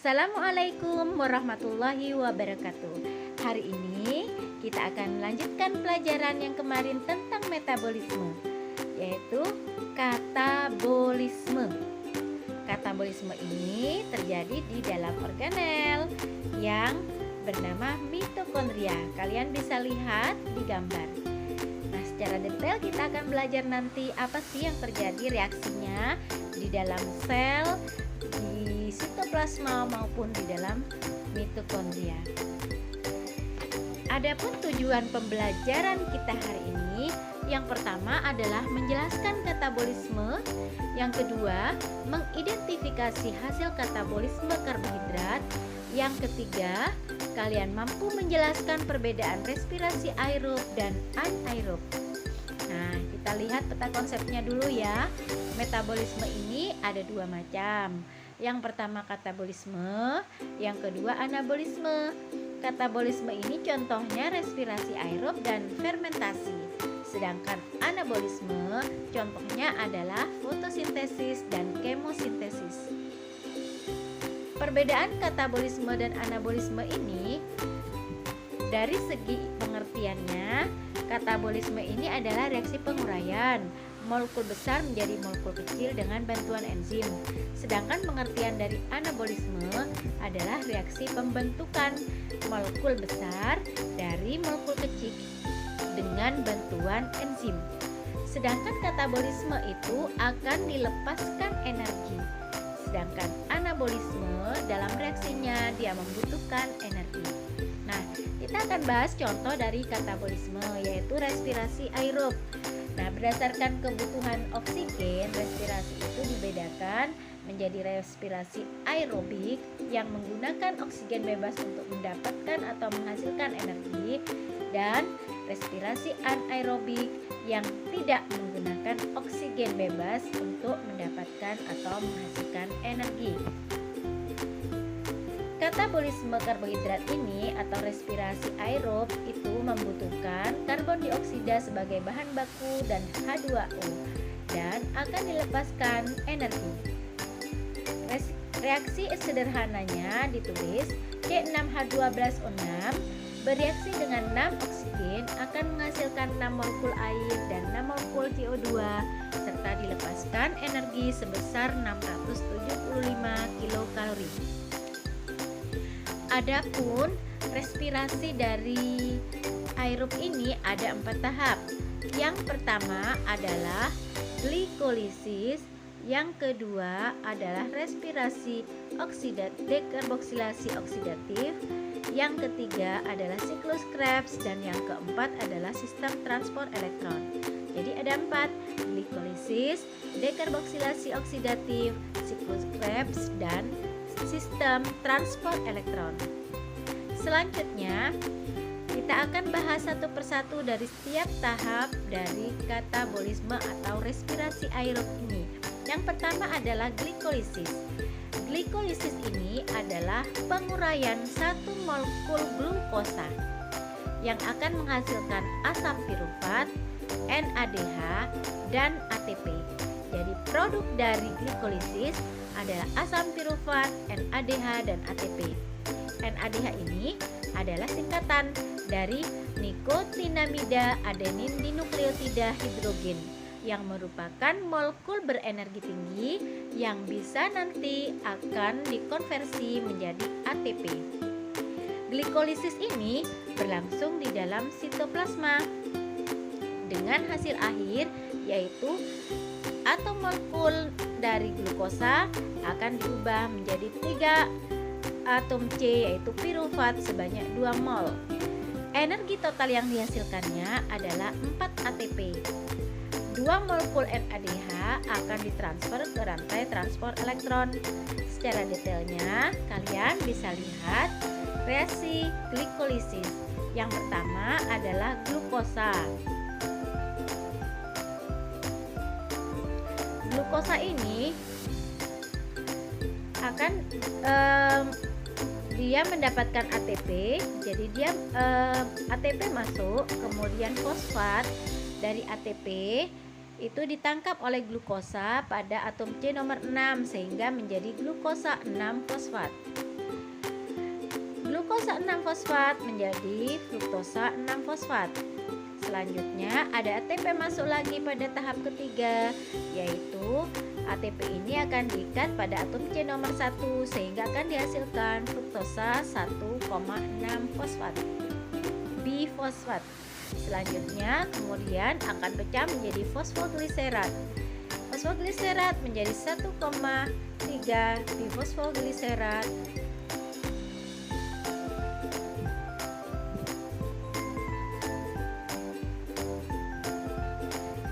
Assalamualaikum warahmatullahi wabarakatuh. Hari ini kita akan melanjutkan pelajaran yang kemarin tentang metabolisme, yaitu katabolisme. Katabolisme ini terjadi di dalam organel yang bernama mitokondria. Kalian bisa lihat di gambar. Nah, secara detail kita akan belajar nanti apa sih yang terjadi reaksinya di dalam sel, di sitoplasma maupun di dalam mitokondria. Adapun tujuan pembelajaran kita hari ini, yang pertama adalah menjelaskan katabolisme, yang kedua mengidentifikasi hasil katabolisme karbohidrat, yang ketiga kalian mampu menjelaskan perbedaan respirasi aerob dan anaerob. Nah, kita lihat peta konsepnya dulu ya. Metabolisme ini ada dua macam. Yang pertama katabolisme, yang kedua anabolisme. Katabolisme ini contohnya respirasi aerob dan fermentasi. Sedangkan anabolisme contohnya adalah fotosintesis dan kemosintesis. Perbedaan katabolisme dan anabolisme ini dari segi pengertiannya, katabolisme ini adalah reaksi penguraian molekul besar menjadi molekul kecil dengan bantuan enzim. Sedangkan pengertian dari anabolisme adalah reaksi pembentukan molekul besar dari molekul kecil dengan bantuan enzim. Sedangkan katabolisme itu akan dilepaskan energi. Sedangkan anabolisme dalam reaksinya dia membutuhkan energi. Nah, kita akan bahas contoh dari katabolisme, yaitu respirasi aerob. Nah, berdasarkan kebutuhan oksigen, respirasi itu dibedakan menjadi respirasi aerobik yang menggunakan oksigen bebas untuk mendapatkan atau menghasilkan energi, dan respirasi anaerobik yang tidak menggunakan oksigen bebas untuk mendapatkan atau menghasilkan energi. Katabolisme karbohidrat ini atau respirasi aerob itu membutuhkan karbon dioksida sebagai bahan baku dan H2O dan akan dilepaskan energi. Reaksi sederhananya ditulis C6H12O6 bereaksi dengan 6 oksigen akan menghasilkan 6 molekul air dan 6 molekul CO2 serta dilepaskan energi sebesar 675 kilokalori. Adapun respirasi dari aerob ini ada 4 tahap. Yang pertama adalah glikolisis, yang kedua adalah respirasi dekarboksilasi oksidatif, yang ketiga adalah siklus Krebs, dan yang keempat adalah sistem transport elektron. Jadi ada 4, glikolisis, dekarboksilasi oksidatif, siklus Krebs, dan sistem transport elektron. Selanjutnya, kita akan bahas satu persatu dari setiap tahap dari katabolisme atau respirasi aerob ini. Yang pertama adalah glikolisis. Glikolisis ini adalah penguraian satu molekul glukosa yang akan menghasilkan asam pirufat, NADH, dan ATP. Jadi produk dari glikolisis adalah asam pirufat, NADH, dan ATP. NADH ini adalah singkatan dari nikotinamida adenin dinukleotida hidrogen yang merupakan molekul berenergi tinggi yang bisa nanti akan dikonversi menjadi ATP. Glikolisis ini berlangsung di dalam sitoplasma dengan hasil akhir yaitu atom molekul dari glukosa akan diubah menjadi 3 atom C yaitu pirufat sebanyak 2 mol. Energi total yang dihasilkannya adalah 4 ATP. 2 molekul NADH akan ditransfer ke rantai transport elektron. Secara detailnya kalian bisa lihat reaksi glikolisis. Yang pertama adalah glukosa. Glukosa ini akan dia mendapatkan ATP, jadi dia ATP masuk, kemudian fosfat dari ATP itu ditangkap oleh glukosa pada atom C nomor 6 sehingga menjadi glukosa 6 fosfat. glukosa 6 fosfat menjadi fruktosa 6 fosfat. Selanjutnya ada ATP masuk lagi pada tahap ketiga, yaitu ATP ini akan diikat pada atom C nomor 1 sehingga akan dihasilkan fruktosa 1,6 fosfat, bifosfat. Selanjutnya kemudian akan pecah menjadi fosfogliserat. Fosfogliserat menjadi 1,3 bifosfogliserat.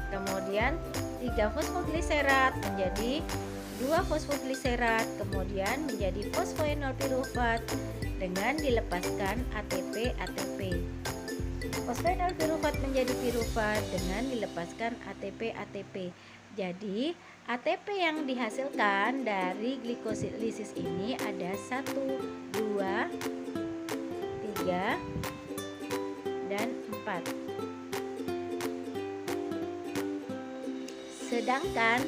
Kemudian 3 fosfogliserat menjadi 2 fosfogliserat, kemudian menjadi fosfoenol pirufat dengan dilepaskan ATP. Fosfoenol pirufat menjadi pirufat dengan dilepaskan ATP. Jadi ATP yang dihasilkan dari glikolisis ini ada 1, 2, 3, dan 4. Sedangkan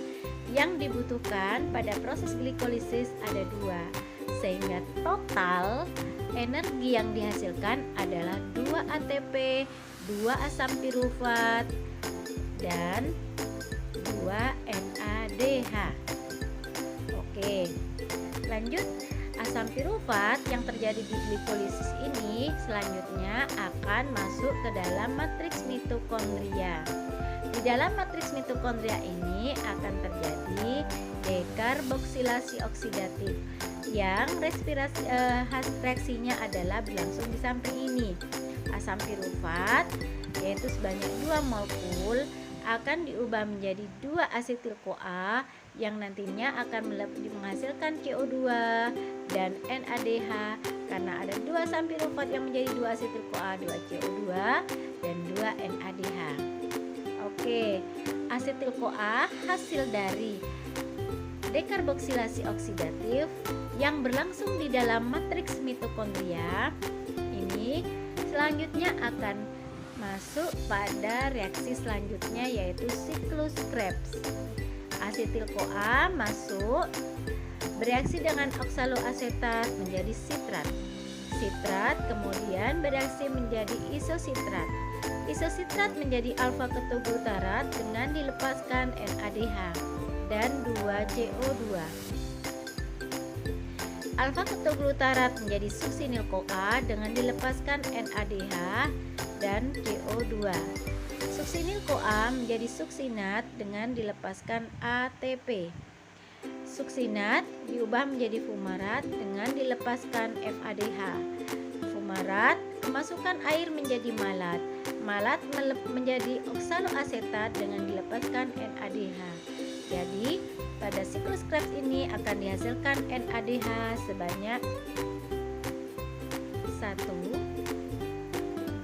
yang dibutuhkan pada proses glikolisis ada 2, sehingga total energi yang dihasilkan adalah 2 ATP, 2 asam pirufat, dan 2 NADH. Oke, lanjut. Asam pirufat yang terjadi di glikolisis ini selanjutnya akan masuk ke dalam matriks mitokondria. Di dalam matriks mitokondria ini akan terjadi dekarboksilasi oksidatif yang reaksinya adalah berlangsung di samping ini. Asam pirufat yaitu sebanyak 2 molekul akan diubah menjadi 2 asetil-CoA yang nantinya akan menghasilkan CO2 dan NADH karena ada 2 asam pirufat yang menjadi 2 asetil-CoA, 2 CO2 dan 2 NADH. Oke, asetil-CoA hasil dari dekarboksilasi oksidatif yang berlangsung di dalam matriks mitokondria ini selanjutnya akan masuk pada reaksi selanjutnya yaitu siklus Krebs. Asetil-CoA masuk bereaksi dengan oksaloasetat menjadi sitrat. Sitrat kemudian bereaksi menjadi isositrat. Isositrat menjadi alfa ketoglutarat dengan dilepaskan NADH dan 2 CO2. Alfa ketoglutarat menjadi suksinil-CoA dengan dilepaskan NADH dan CO2. Suksinil-CoA menjadi suksinat dengan dilepaskan ATP. Suksinat diubah menjadi fumarat dengan dilepaskan FADH. Fumarat kemasukan air menjadi malat. Malat menjadi oksaloasetat dengan dilepaskan NADH. Jadi pada siklus Krebs ini akan dihasilkan NADH sebanyak 1,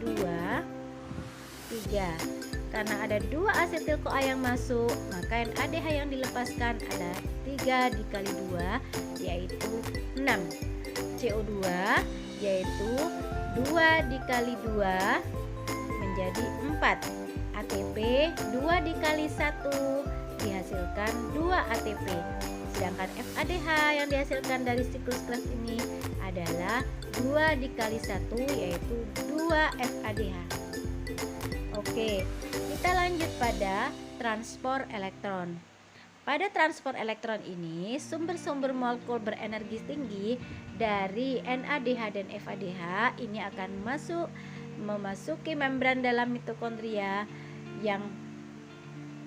2, 3. Karena ada 2 asetil-CoA yang masuk, maka NADH yang dilepaskan ada 3 dikali 2 yaitu 6. CO2 yaitu 2 dikali 2 menjadi 4. ATP 2 dikali 1 dihasilkan 2 ATP. Sedangkan FADH yang dihasilkan dari siklus Krebs ini adalah 2 dikali 1 yaitu 2 FADH. Oke, kita lanjut pada transport elektron. Pada transport elektron ini, sumber-sumber molekul berenergi tinggi dari NADH dan FADH ini akan memasuki membran dalam mitokondria yang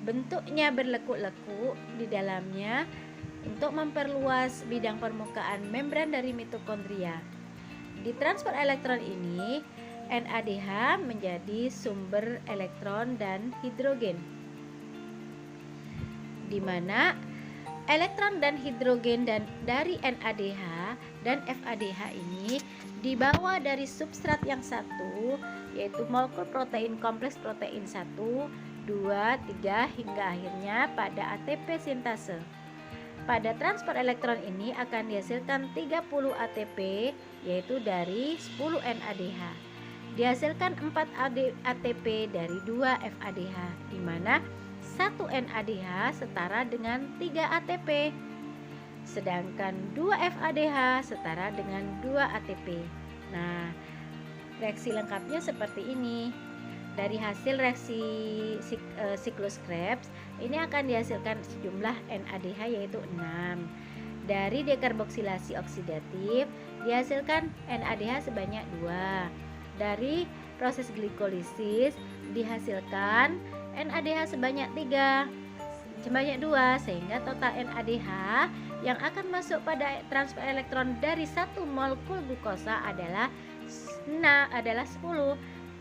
bentuknya berlekuk-lekuk di dalamnya untuk memperluas bidang permukaan membran dari mitokondria. Di transport elektron ini, NADH menjadi sumber elektron dan hidrogen, di mana elektron dan hidrogen dari NADH dan FADH ini dibawa dari substrat yang satu, yaitu molekul protein kompleks protein 1, 2, 3 hingga akhirnya pada ATP sintase. Pada transport elektron ini akan dihasilkan 30 ATP yaitu dari 10 NADH. Dihasilkan 4 ATP dari 2 FADH, di mana 1 NADH setara dengan 3 ATP. Sedangkan 2 FADH setara dengan 2 ATP. Nah, reaksi lengkapnya seperti ini. Dari hasil reaksi siklus Krebs ini akan dihasilkan sejumlah NADH yaitu 6. Dari dekarboksilasi oksidatif dihasilkan NADH sebanyak 2. Dari proses glikolisis dihasilkan NADH sebanyak 2, sehingga total NADH yang akan masuk pada transfer elektron dari 1 molekul glukosa adalah 10.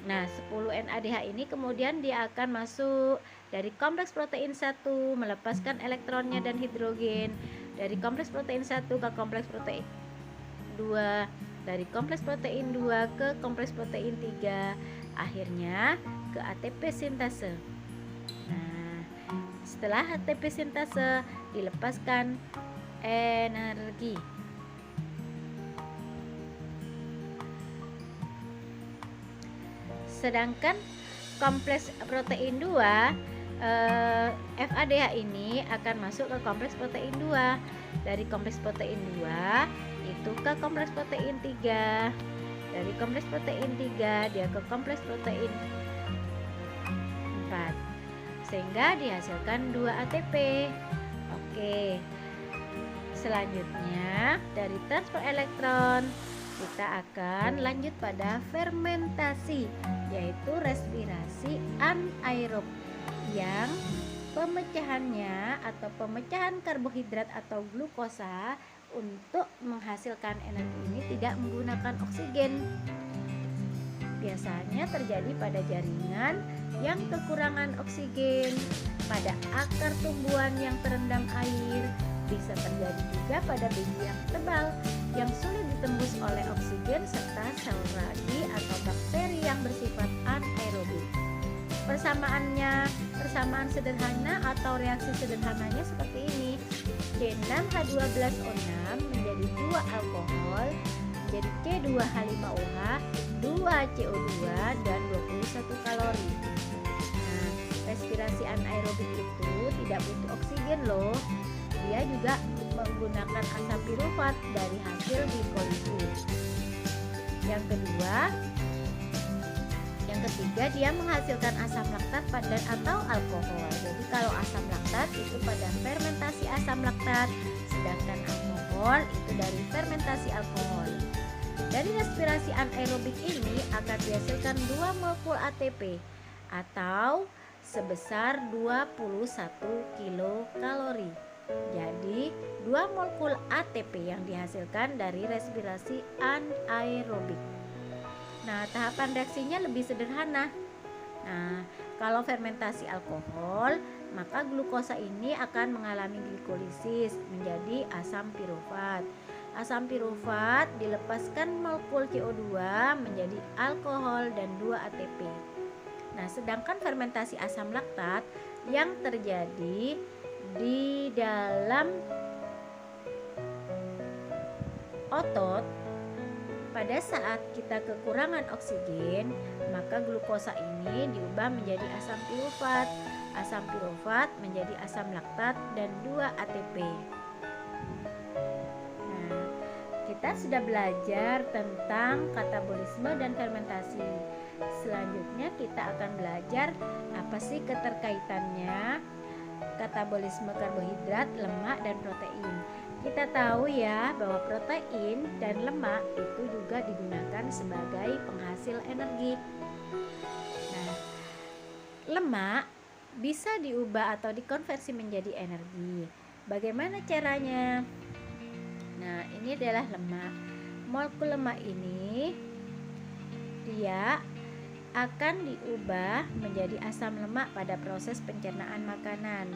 Nah, 10 NADH ini kemudian dia akan masuk dari kompleks protein 1 melepaskan elektronnya dan hidrogen, dari kompleks protein 1 ke kompleks protein 2, dari kompleks protein 2 ke kompleks protein 3, akhirnya ke ATP sintase. Nah, setelah ATP sintase dilepaskan energi. Sedangkan kompleks protein 2 FADH ini akan masuk ke kompleks protein 2. Dari kompleks protein 2 itu ke kompleks protein 3. Dari kompleks protein 3 dia ke kompleks protein 4. Sehingga dihasilkan 2 ATP. Oke. Selanjutnya dari transfer elektron kita akan lanjut pada fermentasi, yaitu respirasi anaerob, yang pemecahannya atau pemecahan karbohidrat atau glukosa untuk menghasilkan energi ini tidak menggunakan oksigen. Biasanya terjadi pada jaringan yang kekurangan oksigen, pada akar tumbuhan yang terendam air, bisa terjadi juga pada biji yang tebal yang sulit ditembus oleh oksigen, serta sel ragi atau bakteri yang bersifat anaerobik. Persamaan sederhana atau reaksi sederhananya seperti ini. C6H12O6 menjadi 2 alkohol, menjadi C2H5OH, 2 CO2 dan 21 kalori. Nah, respirasi anaerobik itu tidak butuh oksigen loh. Dia juga menggunakan asam pirufat dari hasil glikolisis. Yang ketiga dia menghasilkan asam laktat atau alkohol. Jadi kalau asam laktat itu pada fermentasi asam laktat, sedangkan alkohol itu dari fermentasi alkohol. Dari respirasi anaerobik ini akan dihasilkan 2 molekul ATP atau sebesar 21 kilokalori. Jadi 2 molekul ATP yang dihasilkan dari respirasi anaerobik. Nah, tahapan reaksinya lebih sederhana. Nah, kalau fermentasi alkohol, maka glukosa ini akan mengalami glikolisis menjadi asam pirufat. Asam pirufat dilepaskan molekul CO2 menjadi alkohol dan 2 ATP. Nah, sedangkan fermentasi asam laktat yang terjadi di dalam otot pada saat kita kekurangan oksigen, maka glukosa ini diubah menjadi asam pirufat. Asam pirufat menjadi asam laktat dan 2 ATP. Nah, kita sudah belajar tentang katabolisme dan fermentasi. Selanjutnya kita akan belajar apa sih keterkaitannya katabolisme karbohidrat, lemak, dan protein. Kita tahu ya bahwa protein dan lemak itu juga digunakan sebagai penghasil energi. Nah, lemak bisa diubah atau dikonversi menjadi energi. Bagaimana caranya? Nah, ini adalah lemak. Molekul lemak ini dia akan diubah menjadi asam lemak pada proses pencernaan makanan.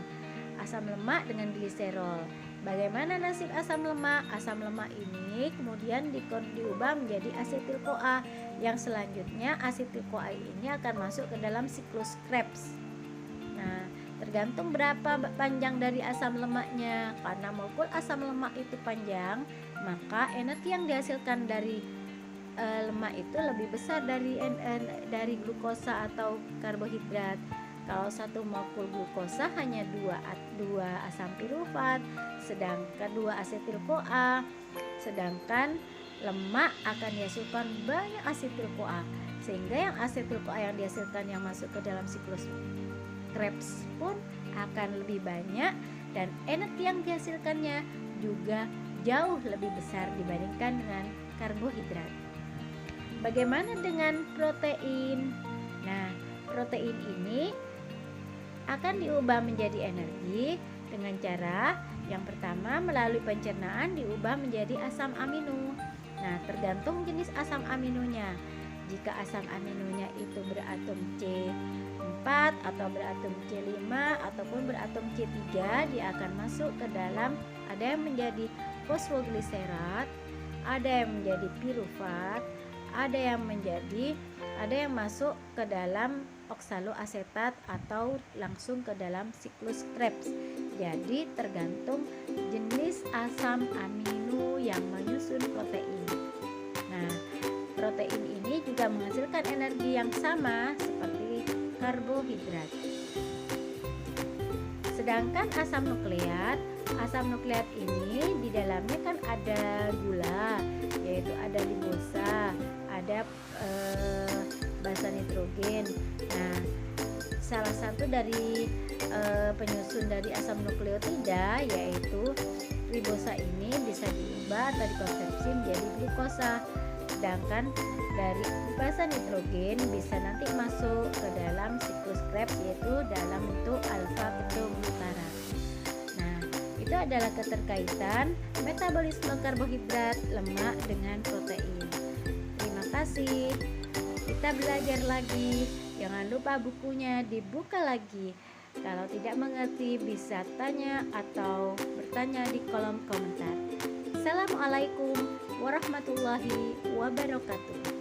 Asam lemak dengan gliserol. Bagaimana nasib asam lemak? Asam lemak ini kemudian diubah menjadi asetil-CoA, yang selanjutnya asetil-CoA ini akan masuk ke dalam siklus Krebs. Nah, tergantung berapa panjang dari asam lemaknya. Karena molekul asam lemak itu panjang, maka energi yang dihasilkan dari lemak itu lebih besar dari glukosa atau karbohidrat. Kalau satu molekul glukosa hanya 2 asam pirufat, sedangkan 2 asetil-CoA, sedangkan lemak akan dihasilkan banyak asetil-CoA, sehingga yang asetil-CoA yang dihasilkan yang masuk ke dalam siklus Krebs pun akan lebih banyak, dan energi yang dihasilkannya juga jauh lebih besar dibandingkan dengan karbohidrat. Bagaimana dengan protein? Nah, protein ini akan diubah menjadi energi dengan cara yang pertama melalui pencernaan diubah menjadi asam amino. Nah, tergantung jenis asam aminonya. Jika asam aminonya itu beratom C4 atau beratom C5 ataupun beratom C3, dia akan masuk ke dalam, ada yang menjadi fosfogliserat, ada yang menjadi pirufat, ada yang masuk ke dalam oksaloasetat atau langsung ke dalam siklus Krebs. Jadi tergantung jenis asam amino yang menyusun protein. Nah, protein ini juga menghasilkan energi yang sama seperti karbohidrat. Sedangkan asam nukleat ini di dalamnya kan ada gula, yaitu ada ribosa, ada basa nitrogen. Nah, salah satu dari penyusun dari asam nukleotida yaitu ribosa ini bisa diubah atau dikonversi menjadi glukosa. Sedangkan dari basa nitrogen bisa nanti masuk ke dalam siklus Krebs yaitu dalam bentuk alfa betoglutarat. Nah, itu adalah keterkaitan metabolisme karbohidrat, lemak dengan protein. Terima kasih. Kita belajar lagi. Jangan lupa bukunya dibuka lagi. Kalau tidak mengerti bisa tanya atau bertanya di kolom komentar. Assalamualaikum warahmatullahi wabarakatuh.